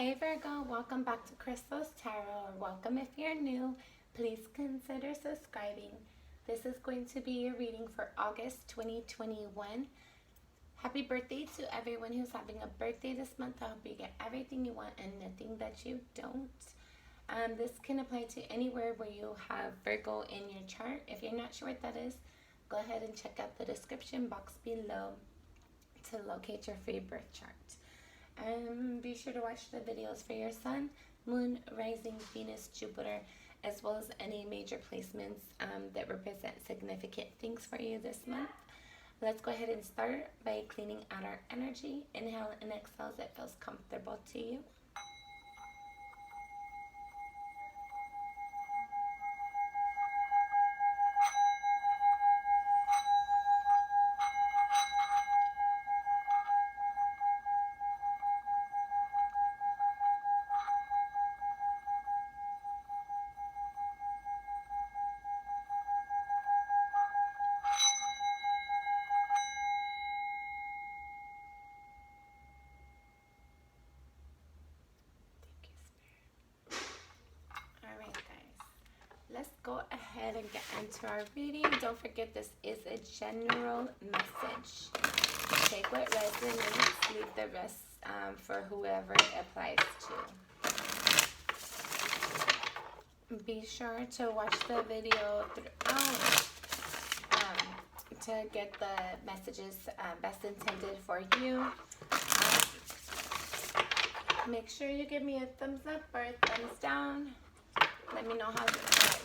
Hey Virgo, welcome back to Crystal's Tarot, or welcome if you're new. Please consider subscribing. This is going to be your reading for August 2021. Happy birthday to everyone who's having a birthday this month. I hope you get everything you want and nothing that you don't. This can apply to anywhere where you have Virgo in your chart. If you're not sure what that is, go ahead and check out the description box below to locate your free birth chart. Be sure to watch the videos for your sun, moon, rising, Venus, Jupiter, as well as any major placements that represent significant things for you this month. Let's go ahead and start by cleaning out our energy. Inhale and exhale as it feels comfortable to you. Let's go ahead and get into our reading. Don't forget, this is a general message. Take what resonates, leave the rest for whoever it applies to. Be sure to watch the video throughout to get the messages best intended for you. Make sure you give me a thumbs up or a thumbs down. Let me know how it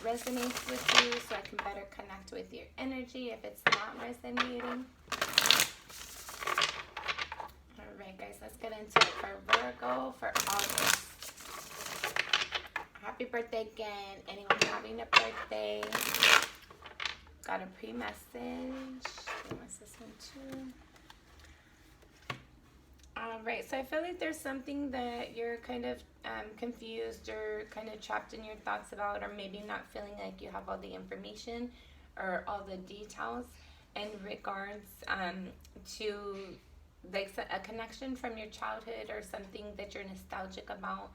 resonates with you so I can better connect with your energy if it's not resonating. Alright guys, let's get into it for Virgo for August. Happy birthday again. Anyone having a birthday? Got a pre-message. What's this one too? Alright, so I feel like there's something that you're kind of confused or kind of trapped in your thoughts about, or maybe not feeling like you have all the information or all the details in regards to like a connection from your childhood or something that you're nostalgic about,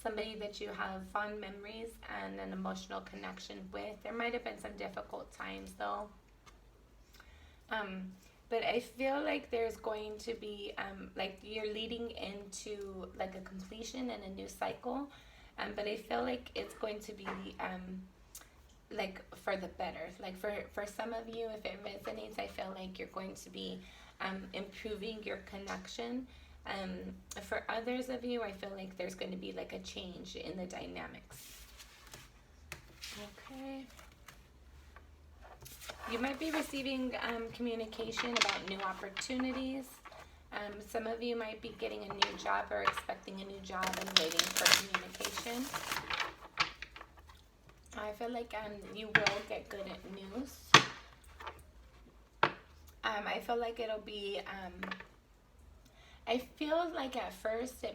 somebody that you have fond memories and an emotional connection with. There might have been some difficult times though. But I feel like there's going to be, like you're leading into like a completion and a new cycle. But I feel like it's going to be like for the better. Like for some of you, if it resonates, I feel like you're going to be improving your connection. For others of you, I feel like there's going to be like a change in the dynamics. Okay. You might be receiving communication about new opportunities. Some of you might be getting a new job or expecting a new job and waiting for communication. I feel like you will get good at news. I feel like it'll be, I feel like at first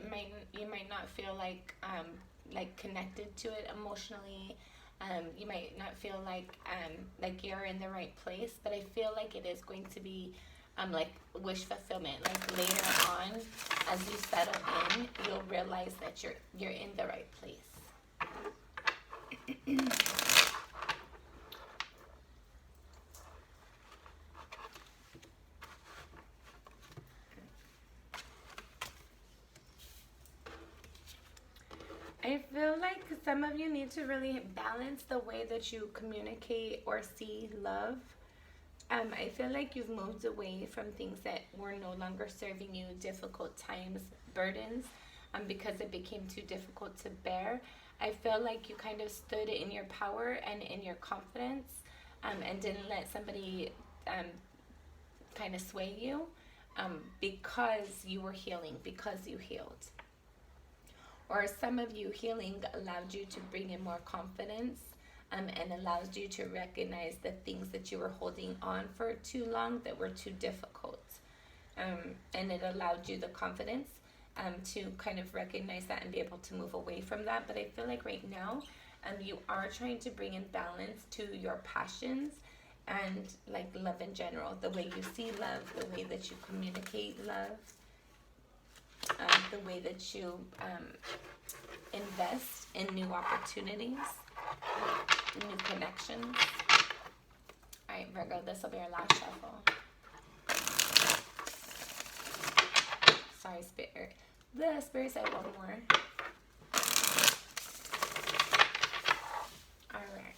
you might not feel like connected to it emotionally. You might not feel like you're in the right place, but I feel like it is going to be like wish fulfillment. Like later on, as you settle in, you'll realize that you're in the right place. I feel like some of you need to really balance the way that you communicate or see love. I feel like you've moved away from things that were no longer serving you, difficult times, burdens, because it became too difficult to bear. I feel like you kind of stood in your power and in your confidence and didn't let somebody kind of sway you because you were healing, because you healed. Or some of you, healing allowed you to bring in more confidence and allows you to recognize the things that you were holding on for too long that were too difficult. And it allowed you the confidence to kind of recognize that and be able to move away from that. But I feel like right now you are trying to bring in balance to your passions and like love in general, the way you see love, the way that you communicate love. the way that you invest in new opportunities, new connections. All right, Virgo, this will be our last shuffle. Sorry, Spirit. The Spirit said one more. All right,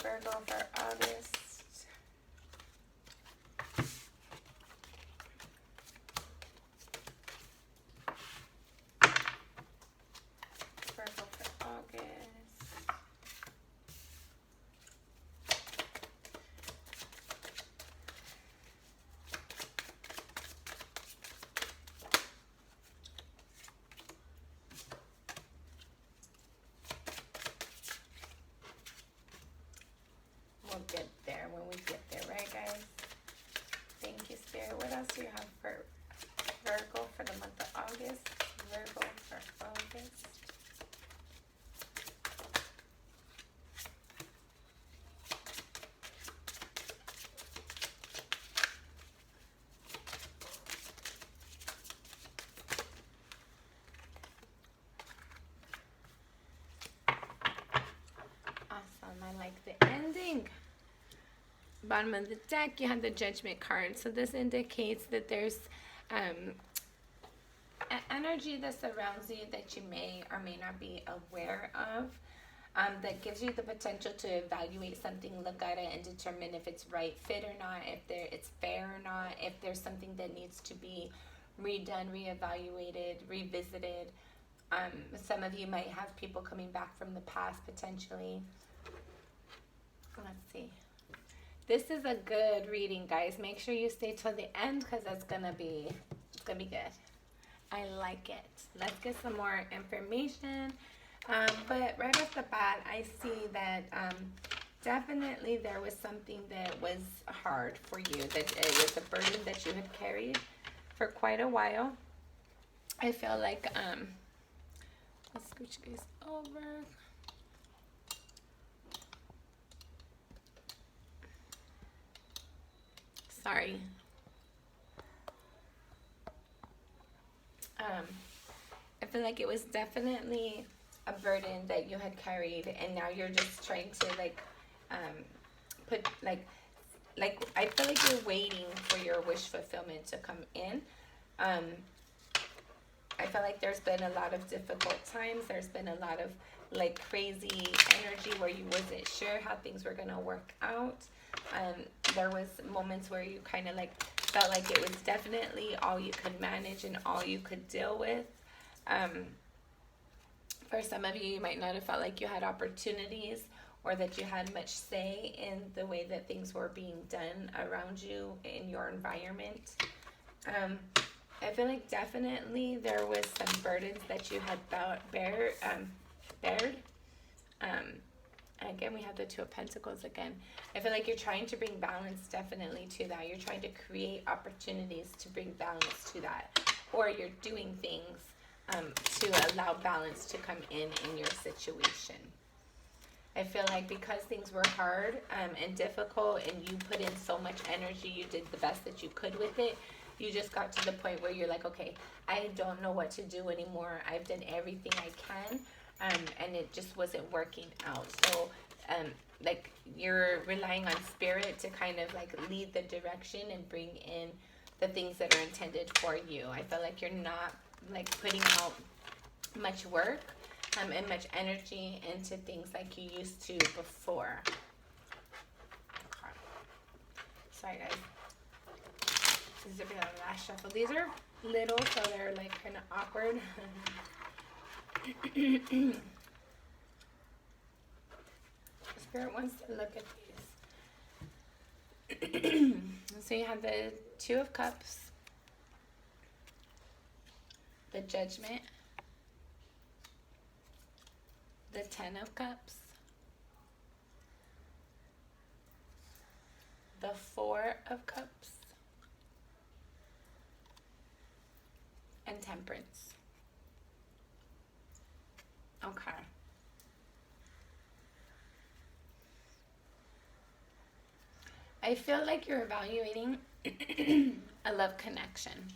Virgo for August. We'll get there when we get there, right, guys? Thank you, Spirit. What else do you have for Virgo for the month of August? Virgo for August. Awesome. I like the ending. Bottom of the deck, you have the Judgment card. So this indicates that there's energy that surrounds you that you may or may not be aware of, that gives you the potential to evaluate something, look at it, and determine if it's right fit or not, if it's fair or not, if there's something that needs to be redone, reevaluated, revisited. Some of you might have people coming back from the past potentially. Let's see. This is a good reading, guys. Make sure you stay till the end because it's gonna be good. I like it. Let's get some more information. But right off the bat, I see that definitely there was something that was hard for you. That it was a burden that you had carried for quite a while. I feel like let's scooch you guys over. Sorry. I feel like it was definitely a burden that you had carried, and now you're just trying to put I feel like you're waiting for your wish fulfillment to come in. I feel like there's been a lot of difficult times. There's been a lot of like crazy energy where you wasn't sure how things were gonna work out. There was moments where you kind of like felt like it was definitely all you could manage and all you could deal with. For some of you, you might not have felt like you had opportunities or that you had much say in the way that things were being done around you in your environment. I feel like definitely there was some burdens that you had bared. Again, we have the Two of Pentacles again. I feel like you're trying to bring balance definitely to that. You're trying to create opportunities to bring balance to that. Or you're doing things to allow balance to come in your situation. I feel like because things were hard and difficult and you put in so much energy, you did the best that you could with it, you just got to the point where you're like, okay, I don't know what to do anymore. I've done everything I can. And it just wasn't working out. So, like, you're relying on spirit to kind of, like, lead the direction and bring in the things that are intended for you. I feel like you're not, like, putting out much work and much energy into things like you used to before. Okay. Sorry, guys. This is the last shuffle. These are little, so they're, like, kind of awkward. Spirit wants to look at these. So you have the Two of Cups, the Judgment, the Ten of Cups, the Four of Cups, and Temperance. Okay. I feel like you're evaluating a love connection.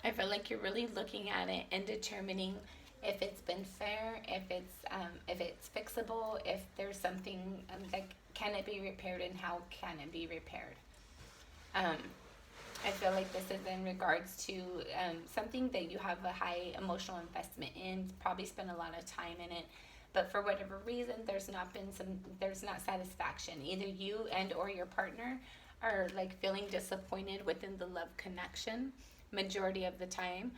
I feel like you're really looking at it and determining if it's been fair, if it's fixable, if there's something that can it be repaired, and how can it be repaired. I feel like this is in regards to something that you have a high emotional investment in, probably spend a lot of time in it, but for whatever reason, there's not satisfaction. Either you and or your partner are like feeling disappointed within the love connection majority of the time,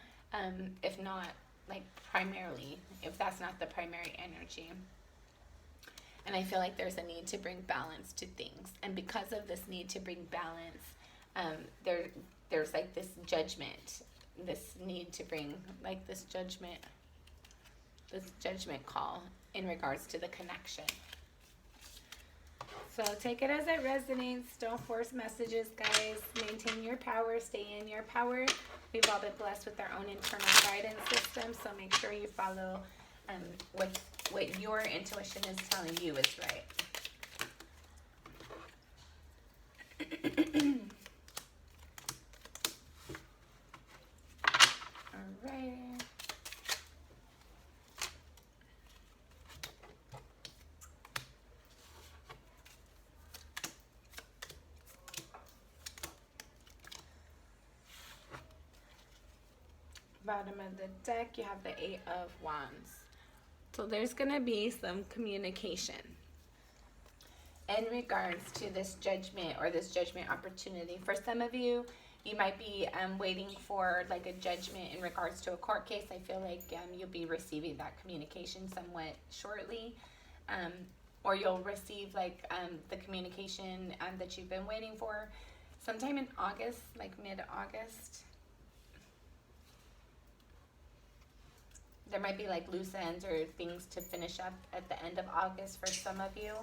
if not like primarily, if that's not the primary energy. And I feel like there's a need to bring balance to things, and because of this need to bring balance, there's like this judgment, this need to bring like this judgment call in regards to the connection. So take it as it resonates. Don't force messages, guys. Maintain your power. Stay in your power. We've all been blessed with our own internal guidance system, so make sure you follow what your intuition is telling you is right. All right. Bottom of the deck, you have the 8 of Wands. So there's going to be some communication in regards to this judgment or this judgment opportunity. For some of you, you might be waiting for like a judgment in regards to a court case. I feel like you'll be receiving that communication somewhat shortly. Or you'll receive like the communication that you've been waiting for sometime in August, like mid-August. There might be like loose ends or things to finish up at the end of August for some of you,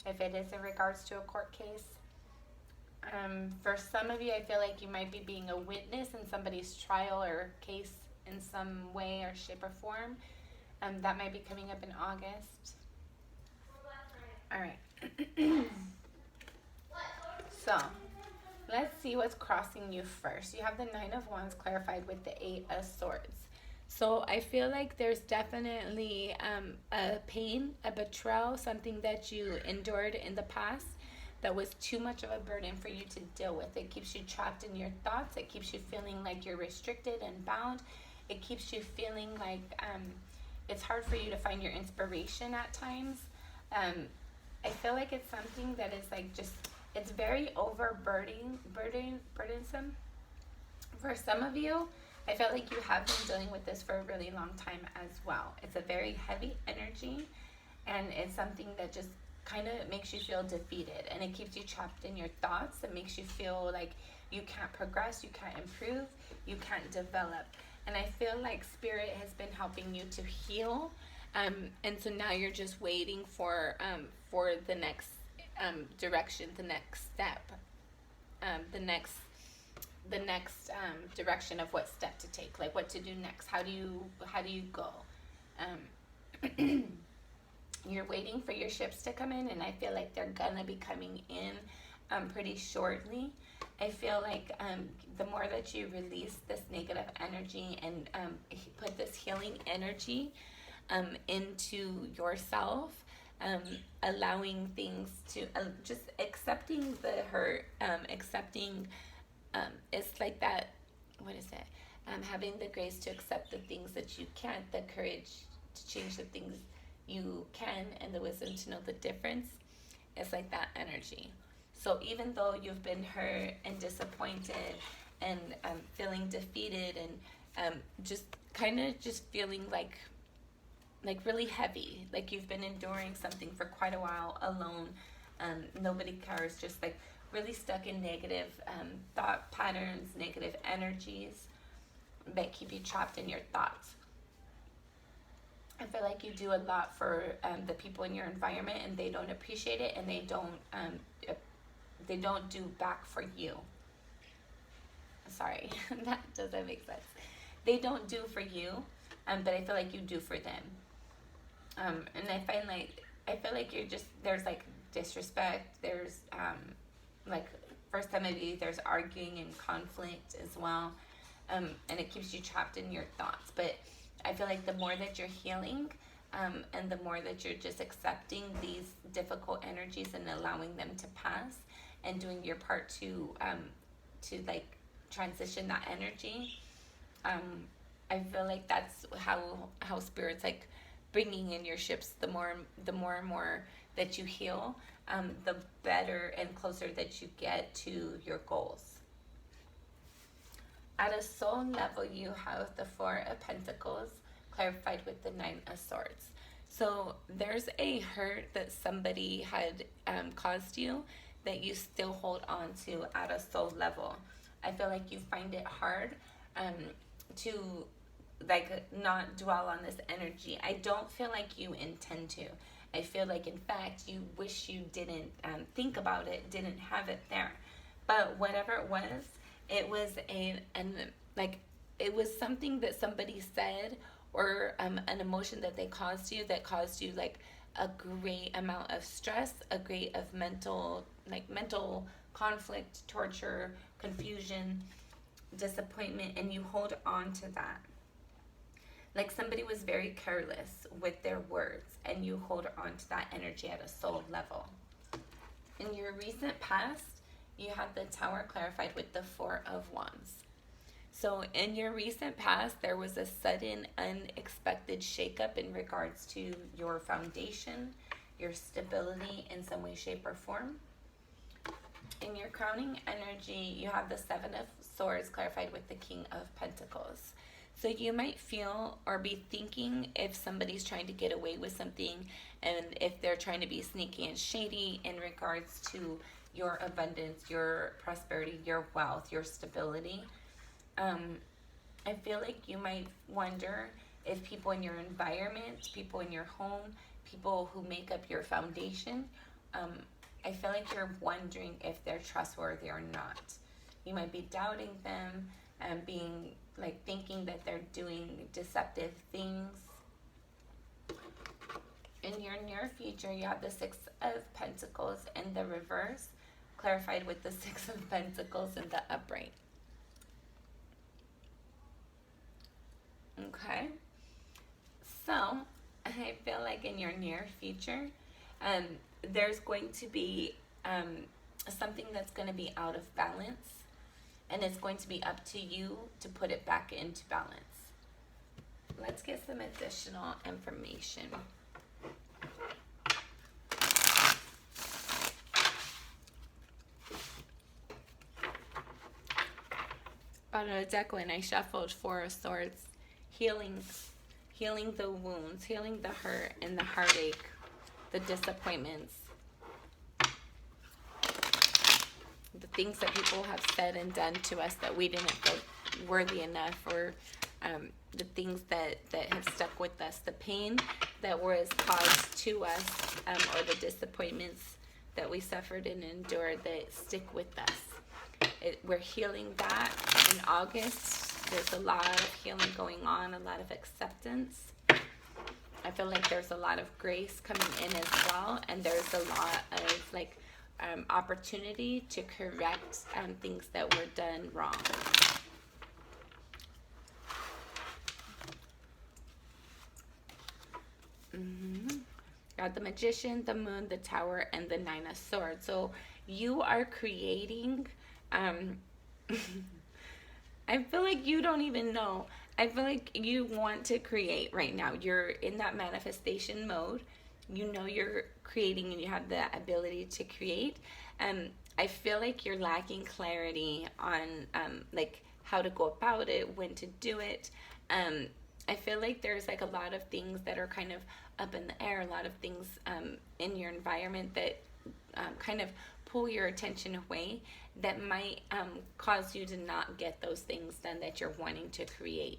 if it is in regards to a court case. For some of you, I feel like you might be being a witness in somebody's trial or case in some way or shape or form. That might be coming up in August. All right. So let's see what's crossing you first. You have the 9 of Wands clarified with the 8 of Swords. So I feel like there's definitely a pain, a betrayal, something that you endured in the past that was too much of a burden for you to deal with. It keeps you trapped in your thoughts. It keeps you feeling like you're restricted and bound. It keeps you feeling like it's hard for you to find your inspiration at times. I feel like it's something that is like just, it's very burdensome. For some of you, I felt like you have been dealing with this for a really long time as well. It's a very heavy energy, and it's something that just kind of makes you feel defeated, and it keeps you trapped in your thoughts. It makes you feel like you can't progress, you can't improve, you can't develop. And I feel like Spirit has been helping you to heal, and so now you're just waiting for the next direction, the next step, the next direction of what step to take, like what to do next. How do you go? You're waiting for your ships to come in, and I feel like they're gonna be coming in pretty shortly. I feel like the more that you release this negative energy and put this healing energy into yourself, allowing things to just accepting the hurt, accepting it's like that, what is it? Having the grace to accept the things that you can't, the courage to change the things you can, and the wisdom to know the difference. It's like that energy. So even though you've been hurt and disappointed and feeling defeated and just kind of just feeling like really heavy, like you've been enduring something for quite a while alone, nobody cares, just like really stuck in negative thought patterns, negative energies that keep you trapped in your thoughts. I feel like you do a lot for the people in your environment, and they don't appreciate it, and they don't do back for you. Sorry, that doesn't make sense. They don't do for you, but I feel like you do for them. And I feel like you're just, there's like disrespect, there's like for some of you there's arguing and conflict as well. and it keeps you trapped in your thoughts. But I feel like the more that you're healing, and the more that you're just accepting these difficult energies and allowing them to pass, and doing your part to like transition that energy, I feel like that's how spirit's like bringing in your ships. The more and more that you heal, the better and closer that you get to your goals. At a soul level, you have the Four of Pentacles clarified with the Nine of Swords. So there's a hurt that somebody had caused you that you still hold on to at a soul level. I feel like you find it hard to like not dwell on this energy. I don't feel like you intend to. I feel like, in fact, you wish you didn't think about it, didn't have it there. But whatever it was it was something that somebody said, or an emotion that they caused you, that caused you like a great amount of stress, a great of mental conflict, torture, confusion, disappointment, and you hold on to that. Like somebody was very careless with their words, and you hold on to that energy at a soul level. In your recent past, you have the Tower clarified with the Four of Wands. So in your recent past, there was a sudden, unexpected shakeup in regards to your foundation, your stability in some way, shape, or form. In your crowning energy, you have the Seven of Swords clarified with the King of Pentacles. So you might feel or be thinking if somebody's trying to get away with something, and if they're trying to be sneaky and shady in regards to your abundance, your prosperity, your wealth, your stability. I feel like you might wonder if people in your environment, people in your home, people who make up your foundation, I feel like you're wondering if they're trustworthy or not. You might be doubting them and being like thinking that they're doing deceptive things. In your near future, you have the Six of Pentacles in the reverse, clarified with the Six of Pentacles in the upright. Okay, so I feel like in your near future, there's going to be something that's going to be out of balance, and it's going to be up to you to put it back into balance. Let's get some additional information. Out of the deck, when I shuffled Four of Swords, healing the wounds, healing the hurt and the heartache, the disappointments, the things that people have said and done to us that we didn't feel worthy enough, or the things that have stuck with us, the pain that was caused to us, or the disappointments that we suffered and endured that stick with us. We're healing that in August. There's a lot of healing going on, a lot of acceptance. I feel like there's a lot of grace coming in as well, and there's a lot of like opportunity to correct things that were done wrong. Got the Magician, the Moon, the Tower, and the Nine of Swords. So you are creating. I feel like you don't even know. I feel like you want to create right now. You're in that manifestation mode. You know you're creating and you have the ability to create. I feel like you're lacking clarity on like how to go about it, when to do it. I feel like there's like a lot of things that are kind of up in the air, a lot of things in your environment that kind of pull your attention away, that might cause you to not get those things done that you're wanting to create.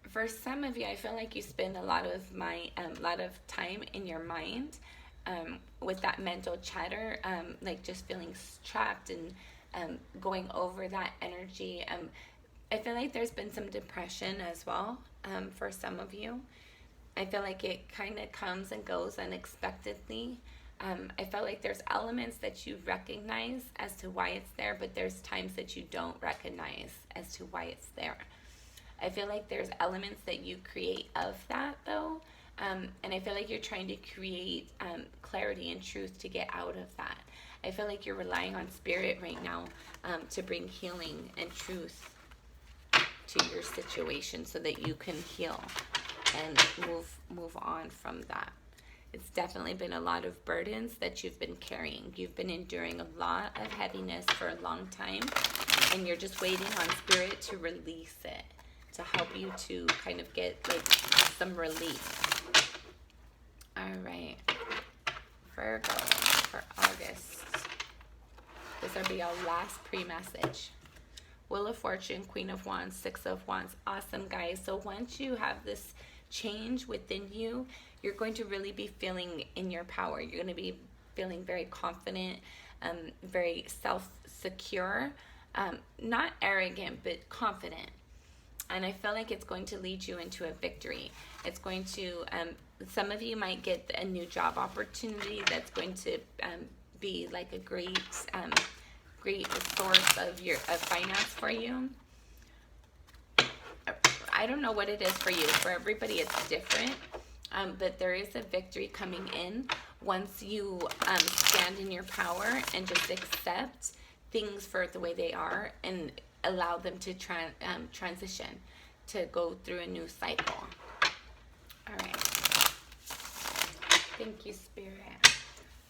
For some of you, I feel like you spend a lot of time in your mind with that mental chatter, like just feeling trapped and going over that energy. I feel like there's been some depression as well for some of you. I feel like it kind of comes and goes unexpectedly. I felt like there's elements that you recognize as to why it's there, but there's times that you don't recognize as to why it's there. I feel like there's elements that you create of that, though, and I feel like you're trying to create clarity and truth to get out of that. I feel like you're relying on spirit right now to bring healing and truth to your situation so that you can heal and move on from that. It's definitely been a lot of burdens that you've been carrying. You've been enduring a lot of heaviness for a long time, and you're just waiting on spirit to release it, to help you to kind of get like some relief. All right, Virgo for August. This will be our last pre-message. Wheel of Fortune, Queen of Wands, Six of Wands. Awesome, guys. So once you have this change within you, you're going to really be feeling in your power. You're going to be feeling very confident, very self-secure, not arrogant, but confident. And I feel like it's going to lead you into a victory. It's going to, some of you might get a new job opportunity that's going to be like a great source of finance for you. I don't know what it is for you. For everybody, it's different. But there is a victory coming in once you stand in your power and just accept things for the way they are and allow them to transition, to go through a new cycle. All right. Thank you, Spirit.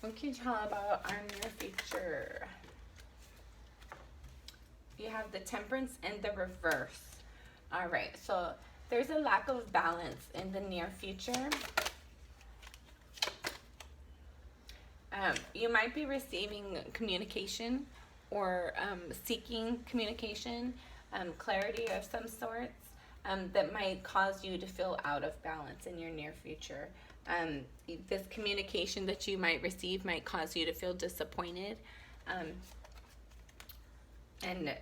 What can you tell about our near future? You have the Temperance and the Reverse. All right, so there's a lack of balance in the near future. You might be receiving communication or seeking communication, clarity of some sorts, that might cause you to feel out of balance in your near future. This communication that you might receive might cause you to feel disappointed. And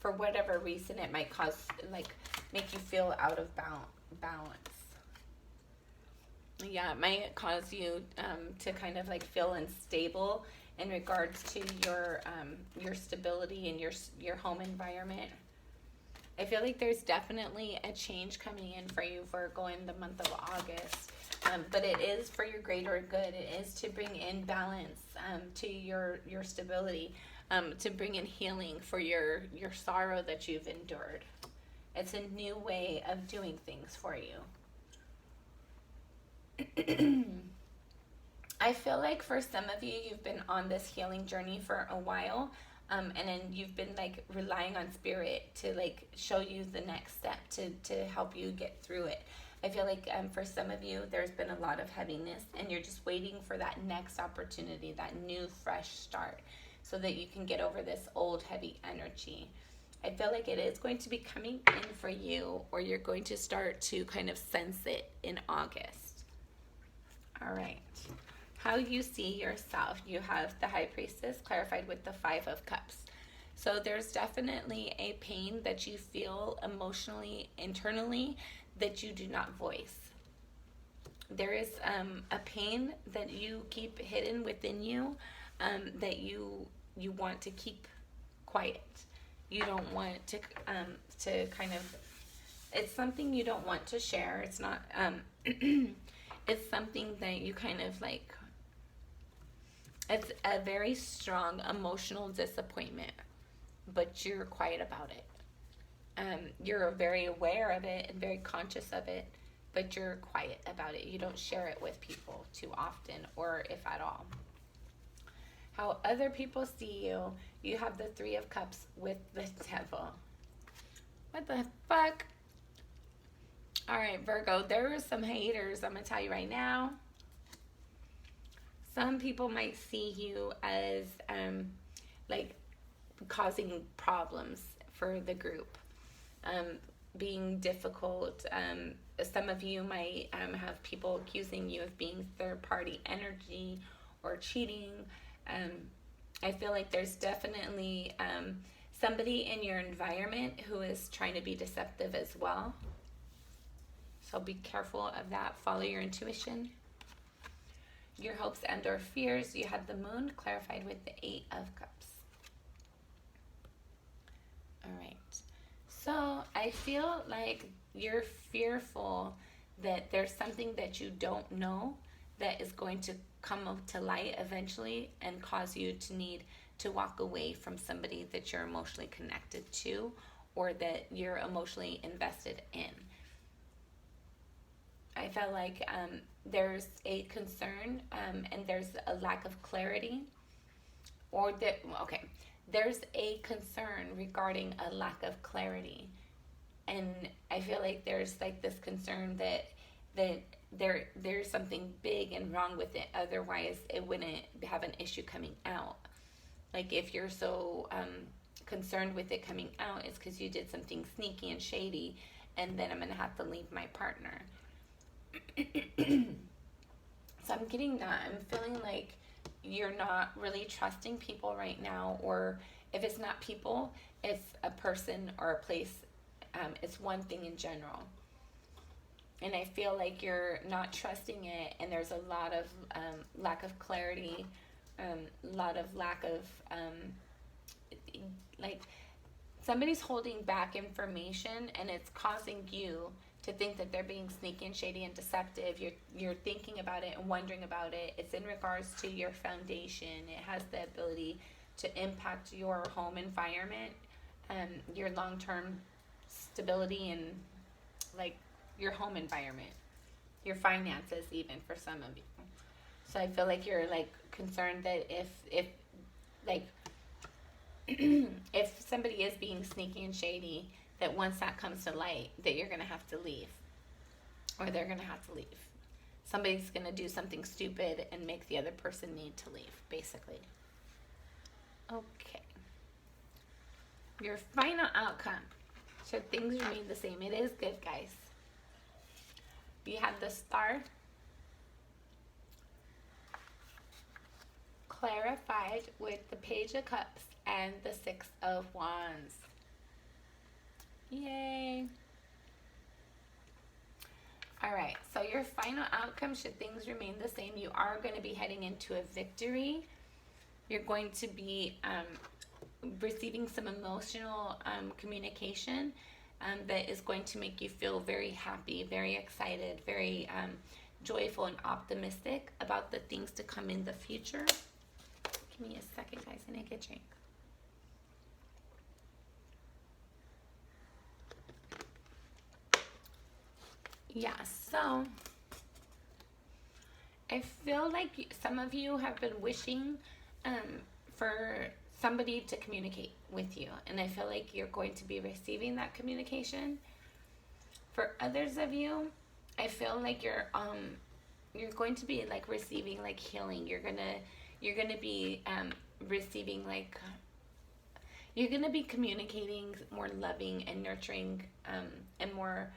for whatever reason, it might cause, make you feel out of balance. Yeah, it might cause you to kind of feel unstable in regards to your stability and your home environment. I feel like there's definitely a change coming in for you, Virgo, in the month of August. But it is for your greater good. It is to bring in balance to your stability, to bring in healing for your sorrow that you've endured. It's a new way of doing things for you. I feel like for some of you, you've been on this healing journey for a while, and then you've been relying on spirit to show you the next step to help you get through it. I feel like for some of you, there's been a lot of heaviness, and you're just waiting for that next opportunity, that new fresh start, so that you can get over this old heavy energy. I feel like it is going to be coming in for you, or you're going to start to kind of sense it in August. All right. How you see yourself. You have the High Priestess clarified with the Five of Cups. So there's definitely a pain that you feel emotionally, internally, that you do not voice. There is a pain that you keep hidden within you, that you want to keep quiet. You don't want to kind of, it's something you don't want to share. It's not, it's something that you kind of it's a very strong emotional disappointment, but you're quiet about it. You're very aware of it and very conscious of it, but you're quiet about it. You don't share it with people too often, or if at all. How other people see you, you have the Three of Cups with the Devil. What the fuck? All right, Virgo, there are some haters, I'm going to tell you right now. Some people might see you as causing problems for the group, being difficult. Some of you might have people accusing you of being third-party energy or cheating. I feel like there's definitely somebody in your environment who is trying to be deceptive as well. So be careful of that. Follow your intuition. your hopes and or fears. You had the moon clarified with the 8 of Cups. All right. So I feel like you're fearful that there's something that you don't know that is going to come up to light eventually and cause you to need to walk away from somebody that you're emotionally connected to or that you're emotionally invested in. I felt like there's a concern and there's a lack of clarity, or that, okay, there's a concern regarding a lack of clarity. And I feel like there's like this concern that there's something big and wrong with it, otherwise it wouldn't have an issue coming out. Like if you're so concerned with it coming out, it's because you did something sneaky and shady, and then I'm gonna have to leave my partner. So I'm getting that. I'm feeling like you're not really trusting people right now, or if it's not people, it's a person or a place. It's one thing in general. And I feel like you're not trusting it, and there's a lot of lack of clarity, a lot of lack of, like, somebody's holding back information, and it's causing you to think that they're being sneaky and shady and deceptive. You're thinking about it and wondering about it. It's in regards to your foundation. It has the ability to impact your home environment, your long-term stability, and like your home environment, your finances, even for some of you. So I feel like you're like concerned that if like if somebody is being sneaky and shady, that once that comes to light, that you're gonna have to leave, or they're gonna have to leave. Somebody's gonna do something stupid and make the other person need to leave, basically. Okay. Your final outcome. Should things remain the same? It is good, guys. You have the Star, clarified with the Page of Cups and the 6 of Wands. Yay. All right, so your final outcome, should things remain the same, you are going to be heading into a victory. You're going to be receiving some emotional communication that is going to make you feel very happy, very excited, very joyful and optimistic about the things to come in the future. Give me a second, guys, and I get a drink. Yeah, so I feel like some of you have been wishing for somebody to communicate with you, and I feel like you're going to be receiving that communication. For others of you, I feel like you're going to be like receiving like healing. You're gonna be receiving like, you're gonna be communicating more loving and nurturing and more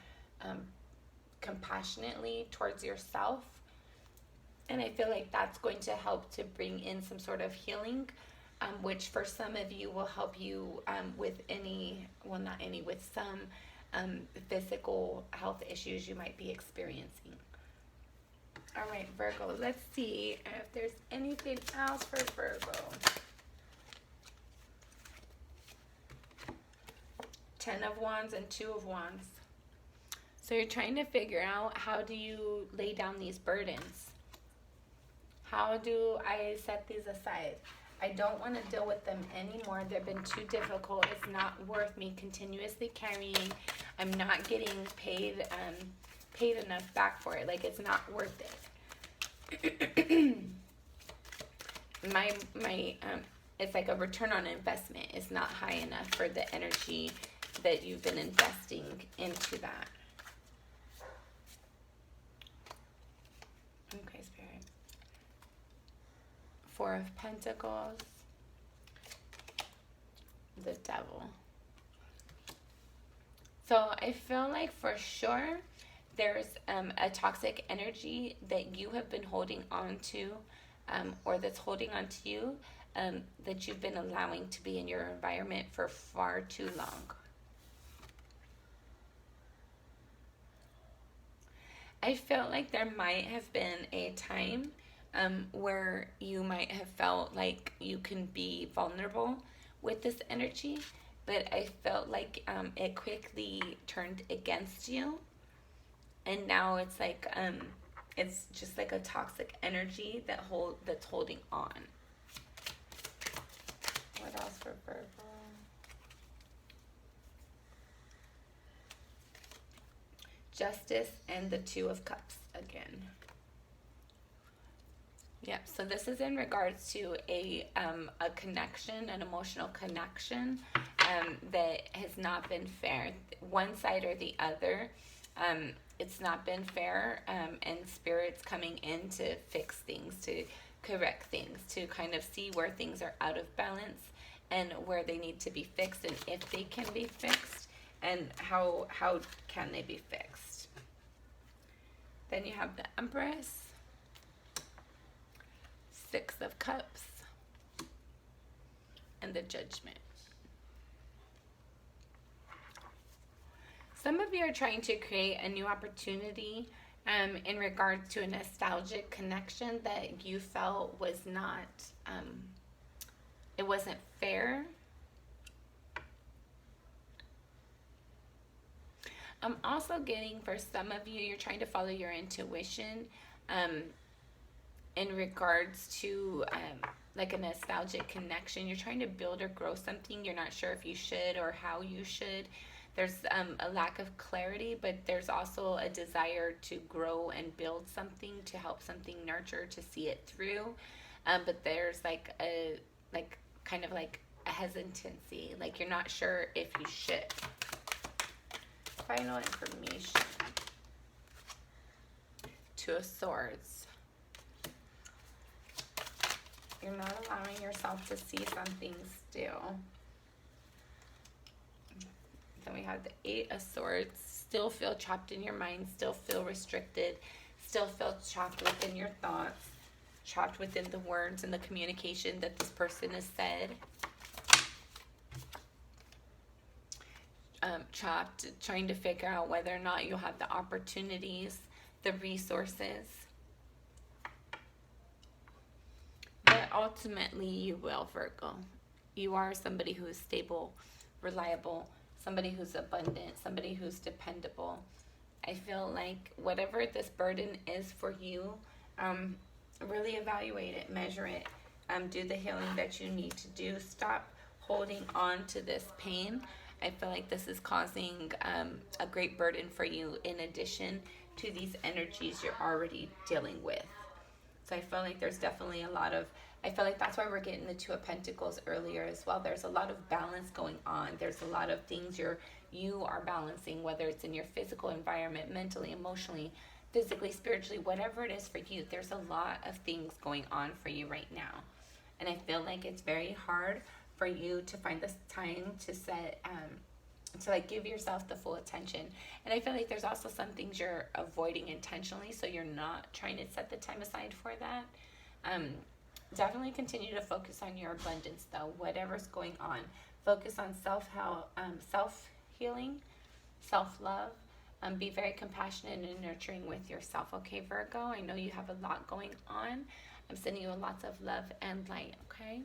compassionately towards yourself, and I feel like that's going to help to bring in some sort of healing, which for some of you will help you with with some physical health issues you might be experiencing. All right, Virgo, let's see if there's anything else for Virgo. 10 of Wands and 2 of Wands. So you're trying to figure out, how do you lay down these burdens? How do I set these aside? I don't want to deal with them anymore. They've been too difficult. It's not worth me continuously carrying. I'm not getting paid enough back for it. Like, it's not worth it. my it's like a return on investment is not high enough for the energy that you've been investing into that. Okay, Spirit. 4 of Pentacles. The Devil. So I feel like for sure there's a toxic energy that you have been holding on to, or that's holding on to you, that you've been allowing to be in your environment for far too long. I felt like there might have been a time where you might have felt like you can be vulnerable with this energy, but I felt like it quickly turned against you, and now it's like it's just like a toxic energy that's holding on. What else for Virgo? Justice and the Two of Cups again. Yep, so this is in regards to a connection, an emotional connection that has not been fair. One side or the other, it's not been fair, and Spirit's coming in to fix things, to correct things, to kind of see where things are out of balance and where they need to be fixed, and if they can be fixed, and how can they be fixed. Then you have the Empress, Six of Cups, and the Judgment. Some of you are trying to create a new opportunity in regards to a nostalgic connection that you felt was not, it wasn't fair. I'm also getting, for some of you, you're trying to follow your intuition in regards to like a nostalgic connection. You're trying to build or grow something. You're not sure if you should or how you should. There's a lack of clarity, but there's also a desire to grow and build something, to help something nurture, to see it through. But there's like a kind of like a hesitancy, like you're not sure if you should. Final information. Two of Swords. You're not allowing yourself to see something still. Then we have the Eight of Swords. Still feel trapped in your mind, still feel restricted, still feel trapped within your thoughts, trapped within the words and the communication that this person has said. Trapped, trying to figure out whether or not you have the opportunities, the resources. But ultimately you will, Virgo. You are somebody who is stable, reliable, somebody who's abundant, somebody who's dependable. I feel like whatever this burden is for you, really evaluate it, measure it, do the healing that you need to do. Stop holding on to this pain. I feel like this is causing a great burden for you in addition to these energies you're already dealing with. So I feel like there's definitely a lot of, I feel like that's why we're getting the Two of Pentacles earlier as well. There's a lot of balance going on. There's a lot of things you are balancing, whether it's in your physical environment, mentally, emotionally, physically, spiritually, whatever it is for you. There's a lot of things going on for you right now. And I feel like it's very hard for you to find this time to set, to like give yourself the full attention. And I feel like there's also some things you're avoiding intentionally, so you're not trying to set the time aside for that. Definitely continue to focus on your abundance though, whatever's going on. Focus on self-help, self-healing, self-love. Be very compassionate and nurturing with yourself, okay, Virgo? I know you have a lot going on. I'm sending you lots of love and light, okay?